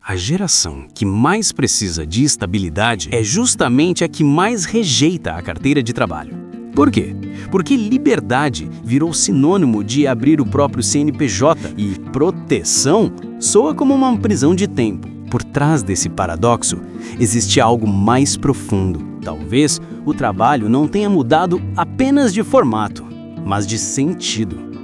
A geração que mais precisa de estabilidade é justamente a que mais rejeita a carteira de trabalho. Por quê? Porque liberdade virou sinônimo de abrir o próprio CNPJ e proteção soa como uma prisão de tempo. Por trás desse paradoxo, existe algo mais profundo. Talvez o trabalho não tenha mudado apenas de formato, mas de sentido.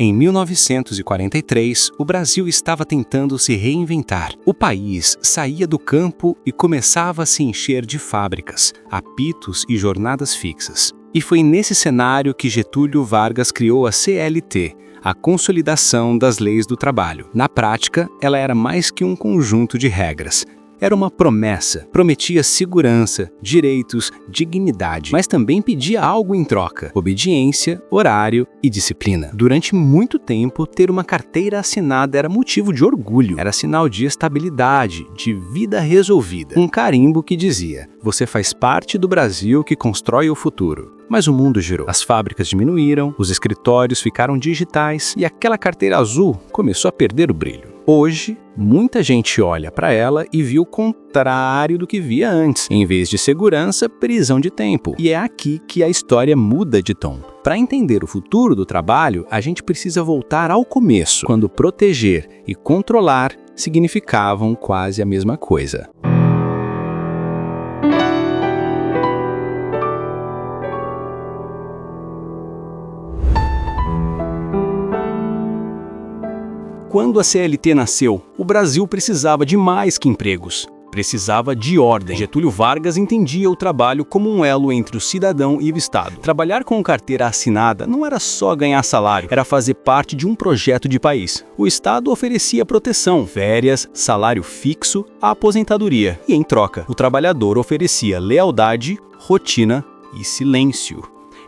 Em 1943, o Brasil estava tentando se reinventar. O país saía do campo e começava a se encher de fábricas, apitos e jornadas fixas. E foi nesse cenário que Getúlio Vargas criou a CLT, a Consolidação das Leis do Trabalho. Na prática, ela era mais que um conjunto de regras. Era uma promessa, prometia segurança, direitos, dignidade, mas também pedia algo em troca: obediência, horário e disciplina. Durante muito tempo, ter uma carteira assinada era motivo de orgulho, era sinal de estabilidade, de vida resolvida. Um carimbo que dizia: você faz parte do Brasil que constrói o futuro. Mas o mundo girou. As fábricas diminuíram, os escritórios ficaram digitais e aquela carteira azul começou a perder o brilho. Hoje, muita gente olha para ela e viu o contrário do que via antes. Em vez de segurança, prisão de tempo. E é aqui que a história muda de tom. Para entender o futuro do trabalho, a gente precisa voltar ao começo, quando proteger e controlar significavam quase a mesma coisa. Quando a CLT nasceu, o Brasil precisava de mais que empregos. Precisava de ordem. Getúlio Vargas entendia o trabalho como um elo entre o cidadão e o Estado. Trabalhar com carteira assinada não era só ganhar salário, era fazer parte de um projeto de país. O Estado oferecia proteção, férias, salário fixo, a aposentadoria. E em troca, o trabalhador oferecia lealdade, rotina e silêncio.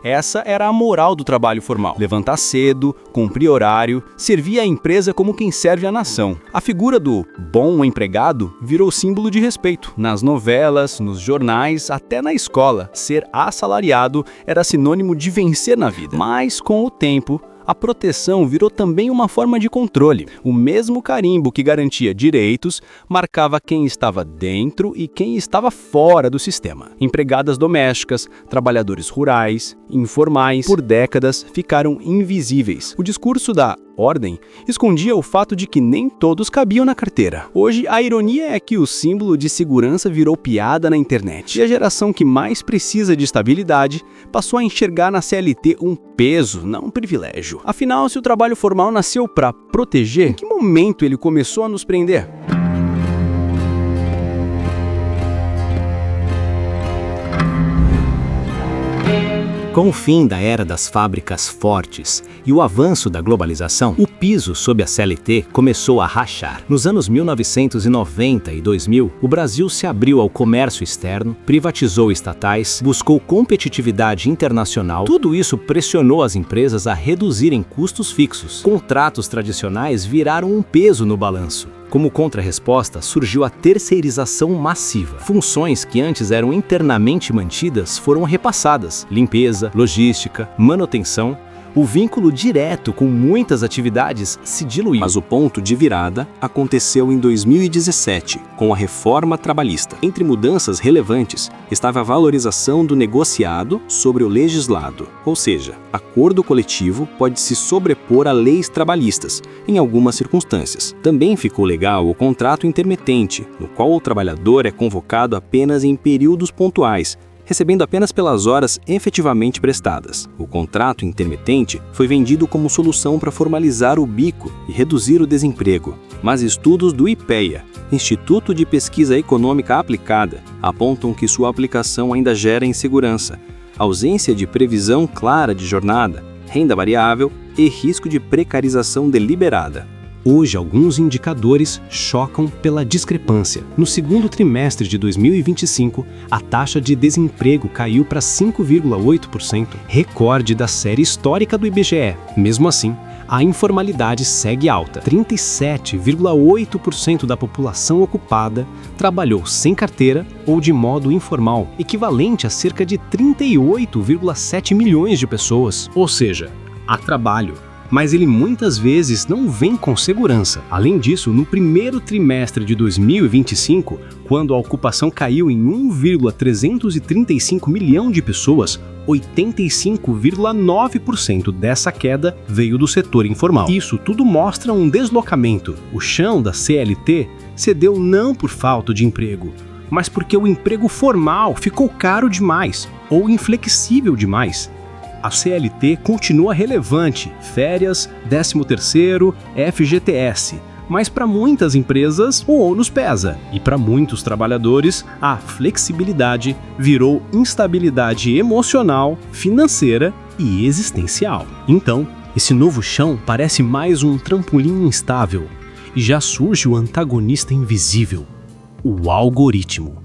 Essa era a moral do trabalho formal. Levantar cedo, cumprir horário, servir a empresa como quem serve a nação. A figura do bom empregado virou símbolo de respeito. Nas novelas, nos jornais, até na escola, ser assalariado era sinônimo de vencer na vida. Mas, com o tempo, a proteção virou também uma forma de controle. O mesmo carimbo que garantia direitos marcava quem estava dentro e quem estava fora do sistema. Empregadas domésticas, trabalhadores rurais, informais, por décadas ficaram invisíveis. O discurso da ordem escondia o fato de que nem todos cabiam na carteira. Hoje, a ironia é que o símbolo de segurança virou piada na internet. E a geração que mais precisa de estabilidade passou a enxergar na CLT um peso, não um privilégio. Afinal, se o trabalho formal nasceu para proteger, em que momento ele começou a nos prender? Com o fim da era das fábricas fortes e o avanço da globalização, o piso sob a CLT começou a rachar. Nos anos 1990 e 2000, o Brasil se abriu ao comércio externo, privatizou estatais, buscou competitividade internacional. Tudo isso pressionou as empresas a reduzirem custos fixos. Contratos tradicionais viraram um peso no balanço. Como contrarresposta, surgiu a terceirização massiva. Funções que antes eram internamente mantidas foram repassadas: limpeza, logística, manutenção. O vínculo direto com muitas atividades se diluiu. Mas o ponto de virada aconteceu em 2017, com a reforma trabalhista. Entre mudanças relevantes estava a valorização do negociado sobre o legislado, ou seja, acordo coletivo pode se sobrepor a leis trabalhistas, em algumas circunstâncias. Também ficou legal o contrato intermitente, no qual o trabalhador é convocado apenas em períodos pontuais, recebendo apenas pelas horas efetivamente prestadas. O contrato intermitente foi vendido como solução para formalizar o bico e reduzir o desemprego. Mas estudos do IPEA, Instituto de Pesquisa Econômica Aplicada, apontam que sua aplicação ainda gera insegurança, ausência de previsão clara de jornada, renda variável e risco de precarização deliberada. Hoje, alguns indicadores chocam pela discrepância. No segundo trimestre de 2025, a taxa de desemprego caiu para 5,8%, recorde da série histórica do IBGE. Mesmo assim, a informalidade segue alta. 37,8% da população ocupada trabalhou sem carteira ou de modo informal, equivalente a cerca de 38,7 milhões de pessoas. Ou seja, há trabalho, mas ele muitas vezes não vem com segurança. Além disso, no primeiro trimestre de 2025, quando a ocupação caiu em 1,335 milhão de pessoas, 85,9% dessa queda veio do setor informal. Isso tudo mostra um deslocamento. O chão da CLT cedeu não por falta de emprego, mas porque o emprego formal ficou caro demais ou inflexível demais. A CLT continua relevante, férias, 13º, FGTS, mas para muitas empresas o ônus pesa, e para muitos trabalhadores a flexibilidade virou instabilidade emocional, financeira e existencial. Então, esse novo chão parece mais um trampolim instável, e já surge o antagonista invisível, o algoritmo.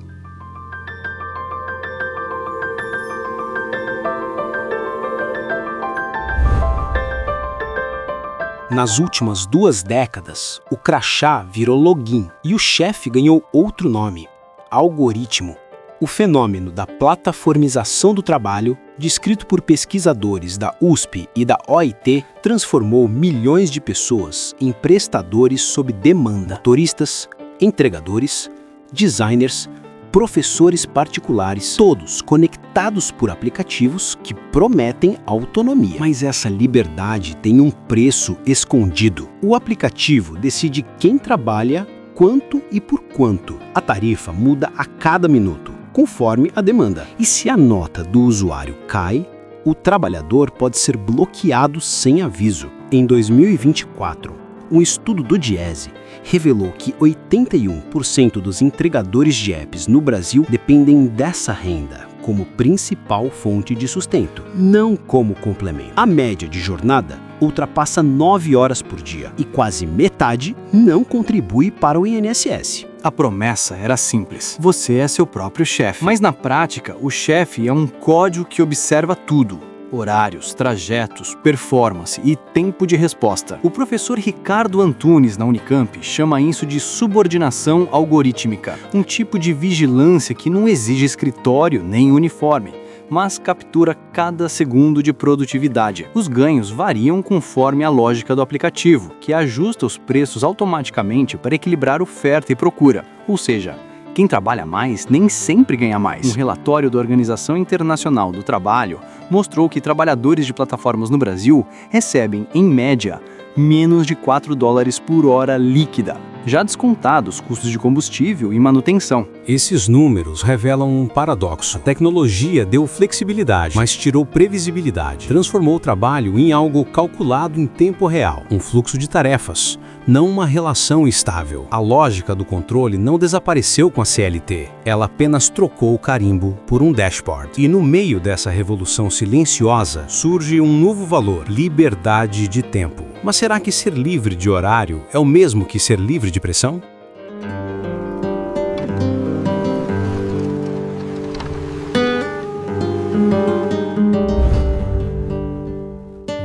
Nas últimas 2 décadas, o crachá virou login e o chefe ganhou outro nome, algoritmo. O fenômeno da plataformização do trabalho, descrito por pesquisadores da USP e da OIT, transformou milhões de pessoas em prestadores sob demanda, motoristas, entregadores, designers, professores particulares, todos conectados por aplicativos que prometem autonomia. Mas essa liberdade tem um preço escondido. O aplicativo decide quem trabalha, quanto e por quanto. A tarifa muda a cada minuto, conforme a demanda. E se a nota do usuário cai, o trabalhador pode ser bloqueado sem aviso. Em 2024, um estudo do Diese revelou que 81% dos entregadores de apps no Brasil dependem dessa renda como principal fonte de sustento, não como complemento. A média de jornada ultrapassa 9 horas por dia e quase metade não contribui para o INSS. A promessa era simples: você é seu próprio chefe. Mas na prática, o chefe é um código que observa tudo: horários, trajetos, performance e tempo de resposta. O professor Ricardo Antunes, na Unicamp, chama isso de subordinação algorítmica, um tipo de vigilância que não exige escritório nem uniforme, mas captura cada segundo de produtividade. Os ganhos variam conforme a lógica do aplicativo, que ajusta os preços automaticamente para equilibrar oferta e procura, ou seja, quem trabalha mais nem sempre ganha mais. Um relatório da Organização Internacional do Trabalho mostrou que trabalhadores de plataformas no Brasil recebem, em média, menos de $4 por hora líquida, já descontados custos de combustível e manutenção. Esses números revelam um paradoxo. A tecnologia deu flexibilidade, mas tirou previsibilidade. Transformou o trabalho em algo calculado em tempo real, um fluxo de tarefas, não uma relação estável. A lógica do controle não desapareceu com a CLT, ela apenas trocou o carimbo por um dashboard. E no meio dessa revolução silenciosa surge um novo valor: liberdade de tempo. Mas será que ser livre de horário é o mesmo que ser livre de pressão?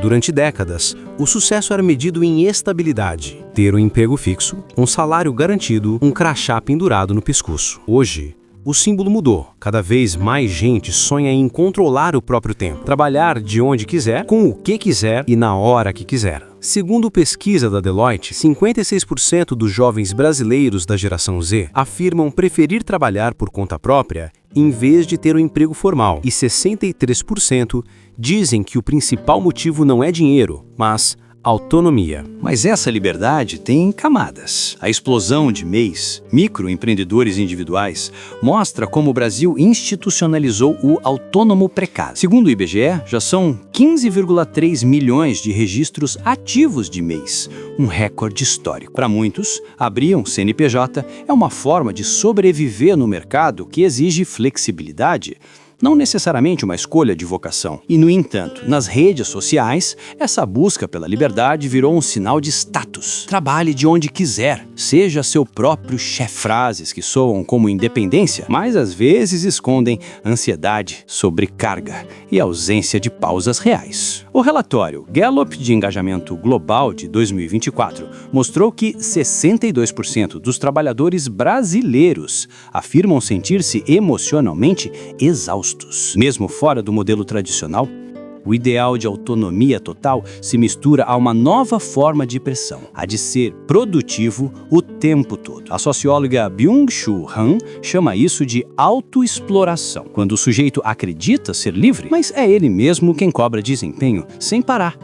Durante décadas, o sucesso era medido em estabilidade, ter um emprego fixo, um salário garantido, um crachá pendurado no pescoço. Hoje, o símbolo mudou. Cada vez mais gente sonha em controlar o próprio tempo, trabalhar de onde quiser, com o que quiser e na hora que quiser. Segundo pesquisa da Deloitte, 56% dos jovens brasileiros da geração Z afirmam preferir trabalhar por conta própria em vez de ter um emprego formal, e 63% dizem que o principal motivo não é dinheiro, mas autonomia. Mas essa liberdade tem camadas. A explosão de MEIs, microempreendedores individuais, mostra como o Brasil institucionalizou o autônomo precário. Segundo o IBGE, já são 15,3 milhões de registros ativos de MEIs, um recorde histórico. Para muitos, abrir um CNPJ é uma forma de sobreviver no mercado que exige flexibilidade, não necessariamente uma escolha de vocação. E, no entanto, nas redes sociais, essa busca pela liberdade virou um sinal de status. Trabalhe de onde quiser, seja seu próprio chefe. Frases que soam como independência, mas às vezes escondem ansiedade, sobrecarga e ausência de pausas reais. O relatório Gallup de Engajamento Global de 2024 mostrou que 62% dos trabalhadores brasileiros afirmam sentir-se emocionalmente exaustos. Mesmo fora do modelo tradicional, o ideal de autonomia total se mistura a uma nova forma de pressão, a de ser produtivo o tempo todo. A socióloga Byung-Chul Han chama isso de autoexploração, quando o sujeito acredita ser livre, mas é ele mesmo quem cobra desempenho sem parar.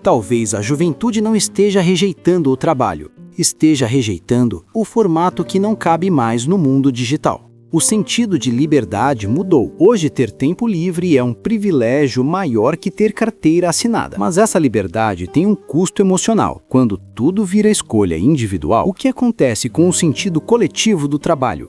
Talvez a juventude não esteja rejeitando o trabalho, esteja rejeitando o formato que não cabe mais no mundo digital. O sentido de liberdade mudou. Hoje, ter tempo livre é um privilégio maior que ter carteira assinada. Mas essa liberdade tem um custo emocional. Quando tudo vira escolha individual, o que acontece com o sentido coletivo do trabalho?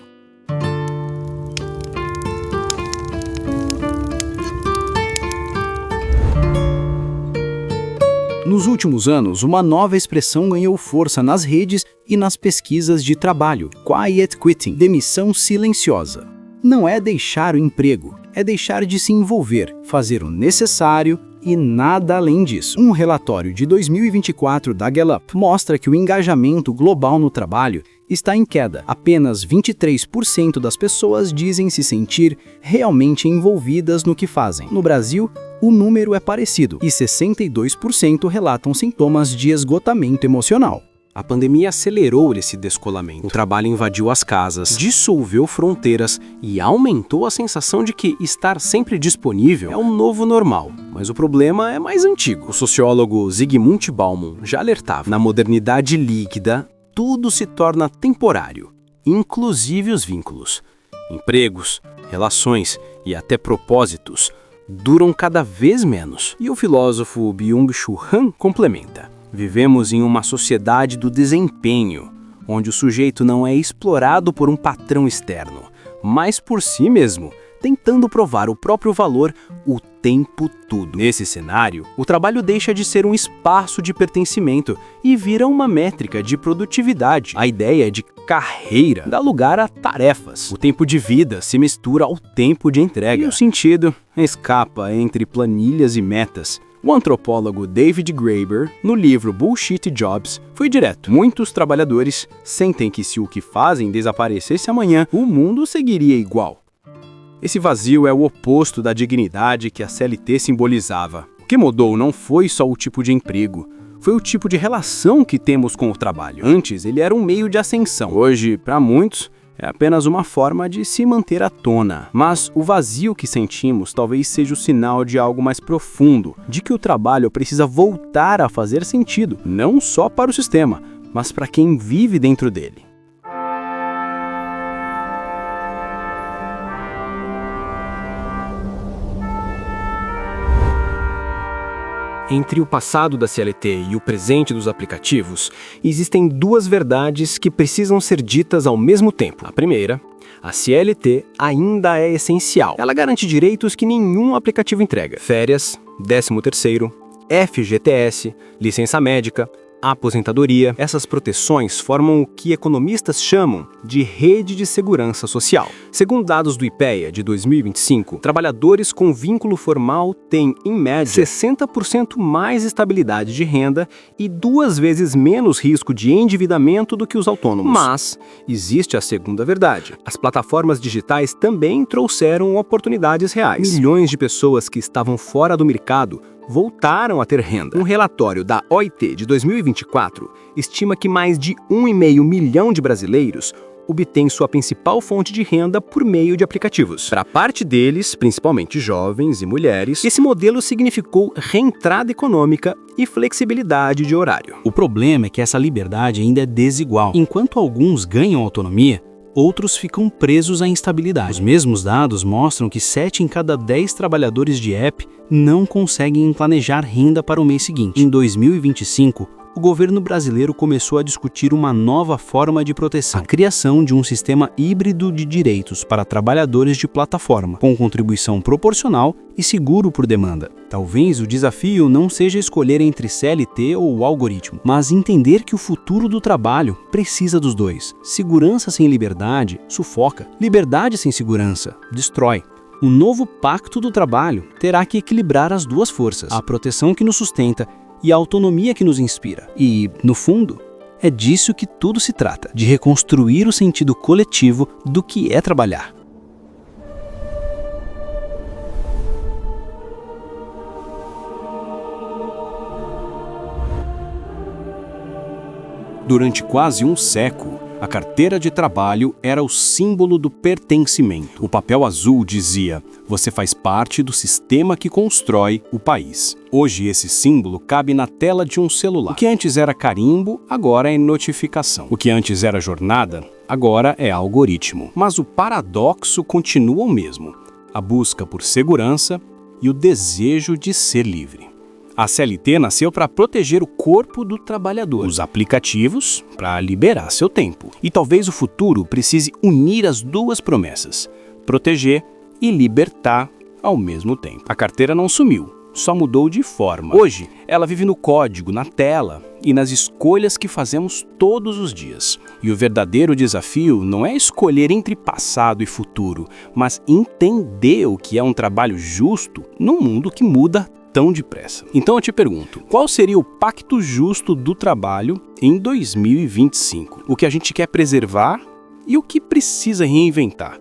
Nos últimos anos, uma nova expressão ganhou força nas redes e nas pesquisas de trabalho: quiet quitting, demissão silenciosa. Não é deixar o emprego, é deixar de se envolver, fazer o necessário e nada além disso. Um relatório de 2024 da Gallup mostra que o engajamento global no trabalho está em queda. Apenas 23% das pessoas dizem se sentir realmente envolvidas no que fazem. No Brasil, o número é parecido e 62% relatam sintomas de esgotamento emocional. A pandemia acelerou esse descolamento. O trabalho invadiu as casas, dissolveu fronteiras e aumentou a sensação de que estar sempre disponível é um novo normal. Mas o problema é mais antigo. O sociólogo Zygmunt Bauman já alertava: na modernidade líquida, tudo se torna temporário, inclusive os vínculos. Empregos, relações e até propósitos duram cada vez menos. E o filósofo Byung-Chul Han complementa: vivemos em uma sociedade do desempenho, onde o sujeito não é explorado por um patrão externo, mas por si mesmo, tentando provar o próprio valor o tempo todo. Nesse cenário, o trabalho deixa de ser um espaço de pertencimento e vira uma métrica de produtividade. A ideia de carreira dá lugar a tarefas. O tempo de vida se mistura ao tempo de entrega. E o sentido escapa entre planilhas e metas. O antropólogo David Graeber, no livro Bullshit Jobs, foi direto. Muitos trabalhadores sentem que se o que fazem desaparecesse amanhã, o mundo seguiria igual. Esse vazio é o oposto da dignidade que a CLT simbolizava. O que mudou não foi só o tipo de emprego, foi o tipo de relação que temos com o trabalho. Antes, ele era um meio de ascensão. Hoje, para muitos, é apenas uma forma de se manter à tona. Mas o vazio que sentimos talvez seja o sinal de algo mais profundo, de que o trabalho precisa voltar a fazer sentido, não só para o sistema, mas para quem vive dentro dele. Entre o passado da CLT e o presente dos aplicativos, existem duas verdades que precisam ser ditas ao mesmo tempo. A primeira: a CLT ainda é essencial. Ela garante direitos que nenhum aplicativo entrega: férias, 13º, FGTS, licença médica, aposentadoria. Essas proteções formam o que economistas chamam de rede de segurança social. Segundo dados do IPEA de 2025, trabalhadores com vínculo formal têm, em média, 60% mais estabilidade de renda e 2 vezes menos risco de endividamento do que os autônomos. Mas existe a segunda verdade: as plataformas digitais também trouxeram oportunidades reais. Milhões de pessoas que estavam fora do mercado voltaram a ter renda. Um relatório da OIT de 2024 estima que mais de 1,5 milhão de brasileiros obtêm sua principal fonte de renda por meio de aplicativos. Para parte deles, principalmente jovens e mulheres, esse modelo significou reentrada econômica e flexibilidade de horário. O problema é que essa liberdade ainda é desigual. Enquanto alguns ganham autonomia, outros ficam presos à instabilidade. Os mesmos dados mostram que 7 em cada 10 trabalhadores de app não conseguem planejar renda para o mês seguinte. Em 2025, o governo brasileiro começou a discutir uma nova forma de proteção, a criação de um sistema híbrido de direitos para trabalhadores de plataforma, com contribuição proporcional e seguro por demanda. Talvez o desafio não seja escolher entre CLT ou o algoritmo, mas entender que o futuro do trabalho precisa dos dois. Segurança sem liberdade sufoca, liberdade sem segurança destrói. O novo pacto do trabalho terá que equilibrar as duas forças, a proteção que nos sustenta e a autonomia que nos inspira. E, no fundo, é disso que tudo se trata, de reconstruir o sentido coletivo do que é trabalhar. Durante quase um século, a carteira de trabalho era o símbolo do pertencimento. O papel azul dizia: você faz parte do sistema que constrói o país. Hoje esse símbolo cabe na tela de um celular. O que antes era carimbo, agora é notificação. O que antes era jornada, agora é algoritmo. Mas o paradoxo continua o mesmo: a busca por segurança e o desejo de ser livre. A CLT nasceu para proteger o corpo do trabalhador, os aplicativos para liberar seu tempo. E talvez o futuro precise unir as duas promessas: proteger e libertar ao mesmo tempo. A carteira não sumiu, só mudou de forma. Hoje, ela vive no código, na tela e nas escolhas que fazemos todos os dias. E o verdadeiro desafio não é escolher entre passado e futuro, mas entender o que é um trabalho justo num mundo que muda tão depressa. Então eu te pergunto, qual seria o pacto justo do trabalho em 2025? O que a gente quer preservar e o que precisa reinventar?